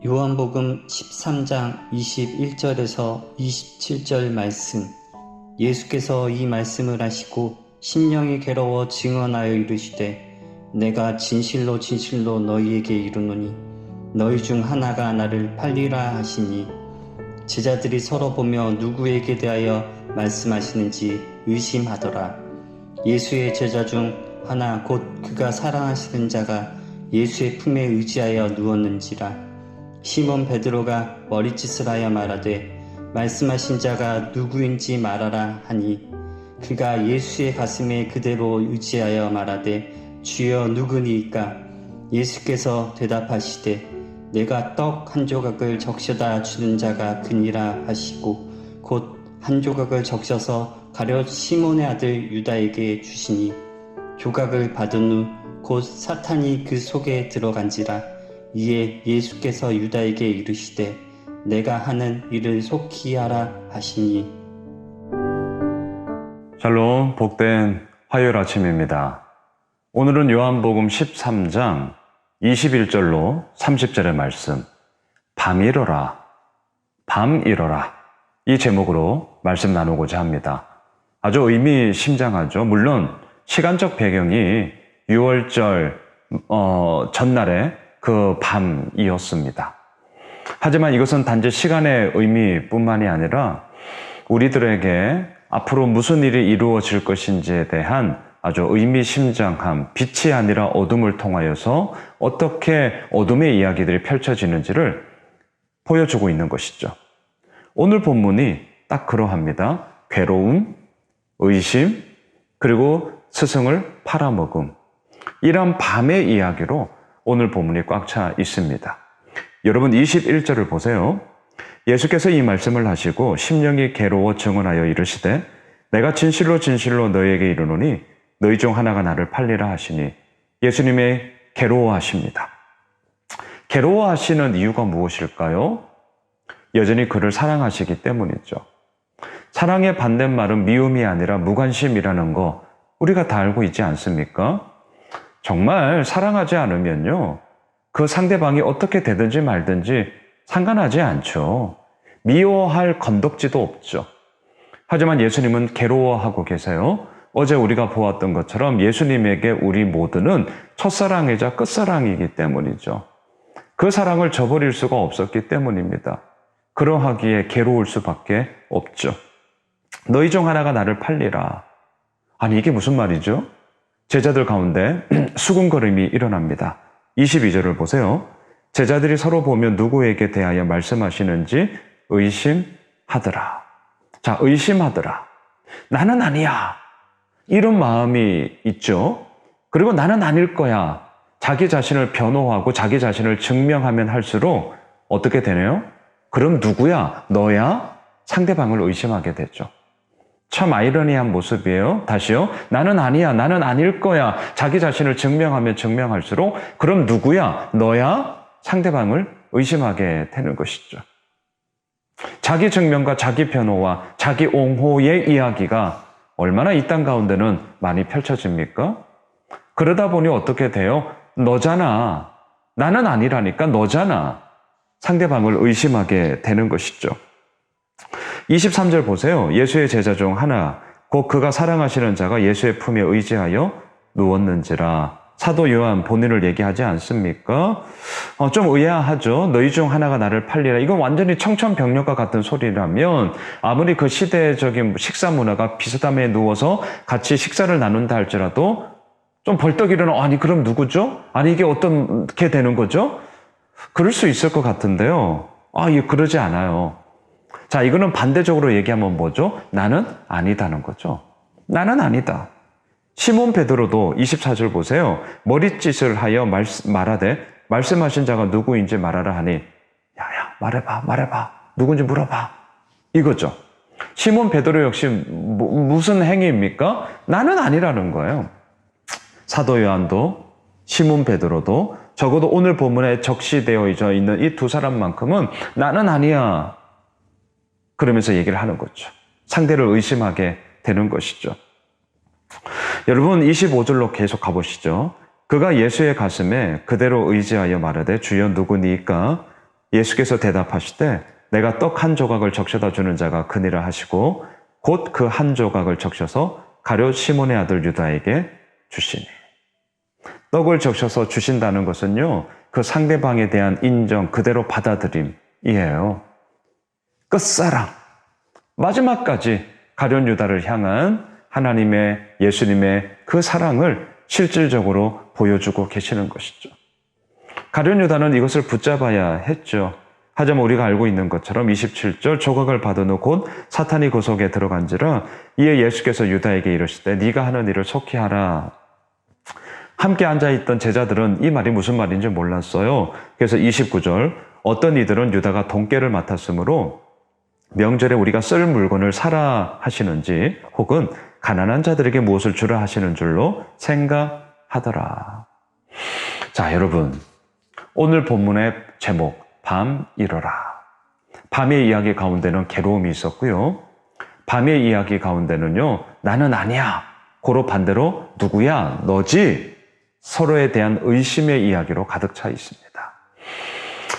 요한복음 13장 21절에서 27절 말씀. 예수께서 이 말씀을 하시고 심령이 괴로워 증언하여 이르시되 내가 진실로 진실로 너희에게 이르노니 너희 중 하나가 나를 팔리라 하시니 제자들이 서로 보며 누구에게 대하여 말씀하시는지 의심하더라. 예수의 제자 중 하나 곧 그가 사랑하시는 자가 예수의 품에 의지하여 누웠는지라. 시몬 베드로가 머리짓을 하여 말하되 말씀하신 자가 누구인지 말하라 하니 그가 예수의 가슴에 그대로 의지하여 말하되 주여 누구니이까? 예수께서 대답하시되 내가 떡 한 조각을 적셔다 주는 자가 그니라 하시고 곧 한 조각을 적셔서 가룟 시몬의 아들 유다에게 주시니 조각을 받은 후 곧 사탄이 그 속에 들어간지라. 이에 예수께서 유다에게 이르시되 내가 하는 일을 속히 하라 하시니. 샬롬, 복된 화요일 아침입니다. 오늘은 요한복음 13장 21절로 30절의 말씀, 밤이러라, 밤이러라, 이 제목으로 말씀 나누고자 합니다. 아주 의미심장하죠. 물론 시간적 배경이 6월절 전날에 그 밤이었습니다. 하지만 이것은 단지 시간의 의미뿐만이 아니라 우리들에게 앞으로 무슨 일이 이루어질 것인지에 대한 아주 의미심장한, 빛이 아니라 어둠을 통하여서 어떻게 어둠의 이야기들이 펼쳐지는지를 보여주고 있는 것이죠. 오늘 본문이 딱 그러합니다. 괴로움, 의심, 그리고 스승을 팔아먹음. 이런 밤의 이야기로 오늘 본문이 꽉 차 있습니다. 여러분 21절을 보세요. 예수께서 이 말씀을 하시고 심령이 괴로워 증언하여 이르시되 내가 진실로 진실로 너희에게 이르노니 너희 중 하나가 나를 팔리라 하시니 예수님의 괴로워하십니다. 괴로워하시는 이유가 무엇일까요? 여전히 그를 사랑하시기 때문이죠. 사랑의 반대말은 미움이 아니라 무관심이라는 거 우리가 다 알고 있지 않습니까? 정말 사랑하지 않으면요, 그 상대방이 어떻게 되든지 말든지 상관하지 않죠. 미워할 건덕지도 없죠. 하지만 예수님은 괴로워하고 계세요. 어제 우리가 보았던 것처럼 예수님에게 우리 모두는 첫사랑이자 끝사랑이기 때문이죠. 그 사랑을 저버릴 수가 없었기 때문입니다. 그러하기에 괴로울 수밖에 없죠. 너희 중 하나가 나를 팔리라. 아니 이게 무슨 말이죠? 제자들 가운데 수군거림이 일어납니다. 22절을 보세요. 제자들이 서로 보며 누구에게 대하여 말씀하시는지 의심하더라. 자, 의심하더라. 나는 아니야. 이런 마음이 있죠. 그리고 나는 아닐 거야. 자기 자신을 변호하고 자기 자신을 증명하면 할수록 어떻게 되네요? 그럼 누구야? 너야? 상대방을 의심하게 되죠. 참 아이러니한 모습이에요. 다시요. 나는 아니야. 나는 아닐 거야. 자기 자신을 증명하면 증명할수록 그럼 누구야? 너야? 상대방을 의심하게 되는 것이죠. 자기 증명과 자기 변호와 자기 옹호의 이야기가 얼마나 이 땅 가운데는 많이 펼쳐집니까? 그러다 보니 어떻게 돼요? 너잖아. 나는 아니라니까 너잖아. 상대방을 의심하게 되는 것이죠. 23절 보세요. 예수의 제자 중 하나, 곧 그가 사랑하시는 자가 예수의 품에 의지하여 누웠는지라. 사도 요한 본인을 얘기하지 않습니까? 좀 의아하죠. 너희 중 하나가 나를 팔리라. 이건 완전히 청천벽력과 같은 소리라면 아무리 그 시대적인 식사 문화가 비스담에 누워서 같이 식사를 나눈다 할지라도 좀 벌떡 일어나, 아니 그럼 누구죠? 아니 이게 어떻게 되는 거죠? 그럴 수 있을 것 같은데요. 그러지 않아요. 자, 이거는 반대적으로 얘기하면 뭐죠? 나는 아니다는 거죠. 나는 아니다. 시몬 베드로도 24절 보세요. 머리짓을 하여 말하되 말씀하신 자가 누구인지 말하라 하니 야야 말해봐 누군지 물어봐 이거죠. 시몬 베드로 역시 무슨 행위입니까? 나는 아니라는 거예요. 사도 요한도 시몬 베드로도 적어도 오늘 본문에 적시되어 있는 이 두 사람만큼은 나는 아니야 그러면서 얘기를 하는 거죠. 상대를 의심하게 되는 것이죠. 여러분 25절로 계속 가보시죠. 그가 예수의 가슴에 그대로 의지하여 말하되 주여 누구니까? 예수께서 대답하시되 내가 떡 한 조각을 적셔다 주는 자가 그니라 하시고 곧 그 한 조각을 적셔서 가룟 시몬의 아들 유다에게 주시니. 떡을 적셔서 주신다는 것은요, 그 상대방에 대한 인정, 그대로 받아들임이에요. 끝사랑, 마지막까지 가룟 유다를 향한 하나님의, 예수님의 그 사랑을 실질적으로 보여주고 계시는 것이죠. 가룟 유다는 이것을 붙잡아야 했죠. 하지만 우리가 알고 있는 것처럼 27절 조각을 받은 후 곧 사탄이 그 속에 들어간지라 이에 예수께서 유다에게 이르시되 네가 하는 일을 속히 하라. 함께 앉아있던 제자들은 이 말이 무슨 말인지 몰랐어요. 그래서 29절 어떤 이들은 유다가 돈깨를 맡았으므로 명절에 우리가 쓸 물건을 사라 하시는지 혹은 가난한 자들에게 무엇을 주라 하시는 줄로 생각하더라. 자, 여러분, 오늘 본문의 제목 밤 이뤄라. 밤의 이야기 가운데는 괴로움이 있었고요. 밤의 이야기 가운데는요, 나는 아니야. 고로 반대로 누구야? 너지? 서로에 대한 의심의 이야기로 가득 차 있습니다.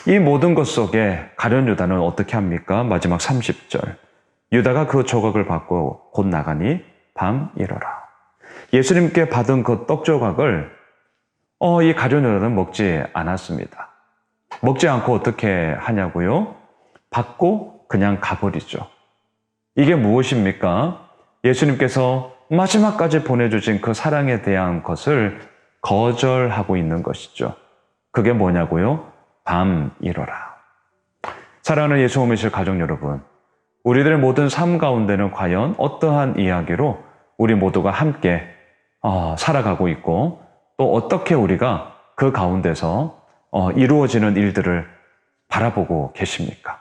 이 모든 것 속에 가룟 유다는 어떻게 합니까? 마지막 30절. 유다가 그 조각을 받고 곧 나가니 밤 이뤄라. 예수님께 받은 그 떡 조각을 이 가룟 유다는 먹지 않았습니다. 먹지 않고 어떻게 하냐고요? 받고 그냥 가버리죠. 이게 무엇입니까? 예수님께서 마지막까지 보내주신 그 사랑에 대한 것을 거절하고 있는 것이죠. 그게 뭐냐고요? 밤 이뤄라. 사랑하는 예수 오미실 가족 여러분, 우리들의 모든 삶 가운데는 과연 어떠한 이야기로 우리 모두가 함께 살아가고 있고 또 어떻게 우리가 그 가운데서 이루어지는 일들을 바라보고 계십니까?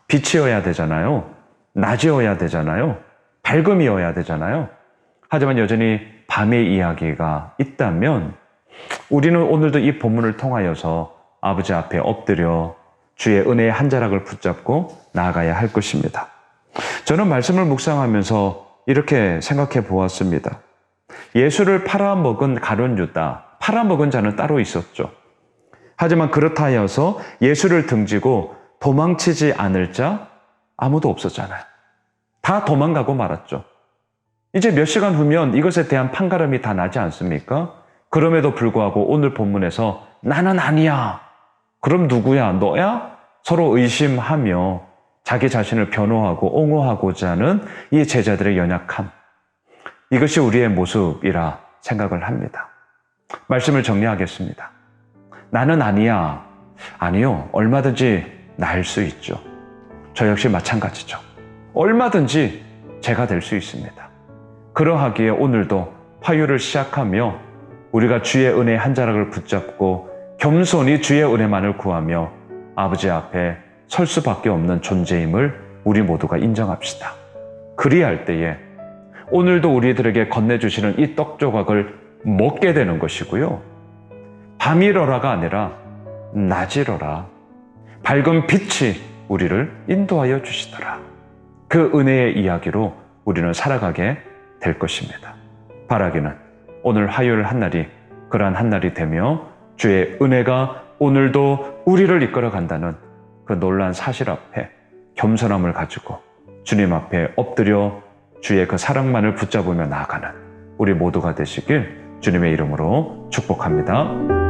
빛이어야 되잖아요. 낮이어야 되잖아요. 밝음이어야 되잖아요. 하지만 여전히 밤의 이야기가 있다면 우리는 오늘도 이 본문을 통하여서 아버지 앞에 엎드려 주의 은혜의 한 자락을 붙잡고 나아가야 할 것입니다. 저는 말씀을 묵상하면서 이렇게 생각해 보았습니다. 예수를 팔아먹은 가룟 유다, 팔아먹은 자는 따로 있었죠. 하지만 그렇다 하여서 예수를 등지고 도망치지 않을 자 아무도 없었잖아요. 다 도망가고 말았죠. 이제 몇 시간 후면 이것에 대한 판가름이 다 나지 않습니까? 그럼에도 불구하고 오늘 본문에서 나는 아니야. 그럼 누구야? 너야? 서로 의심하며 자기 자신을 변호하고 옹호하고자 하는 이 제자들의 연약함. 이것이 우리의 모습이라 생각을 합니다. 말씀을 정리하겠습니다. 나는 아니야. 아니요. 얼마든지 나을 수 있죠. 저 역시 마찬가지죠. 얼마든지 제가 될 수 있습니다. 그러하기에 오늘도 화요를 시작하며 우리가 주의 은혜 한 자락을 붙잡고 겸손히 주의 은혜만을 구하며 아버지 앞에 설 수밖에 없는 존재임을 우리 모두가 인정합시다. 그리할 때에 오늘도 우리들에게 건네주시는 이 떡 조각을 먹게 되는 것이고요. 밤이러라가 아니라 낮이러라. 밝은 빛이 우리를 인도하여 주시더라. 그 은혜의 이야기로 우리는 살아가게 될 것입니다. 바라기는 오늘 화요일 한날이 그러한 한날이 되며 주의 은혜가 오늘도 우리를 이끌어 간다는 그 놀라운 사실 앞에 겸손함을 가지고 주님 앞에 엎드려 주의 그 사랑만을 붙잡으며 나아가는 우리 모두가 되시길 주님의 이름으로 축복합니다.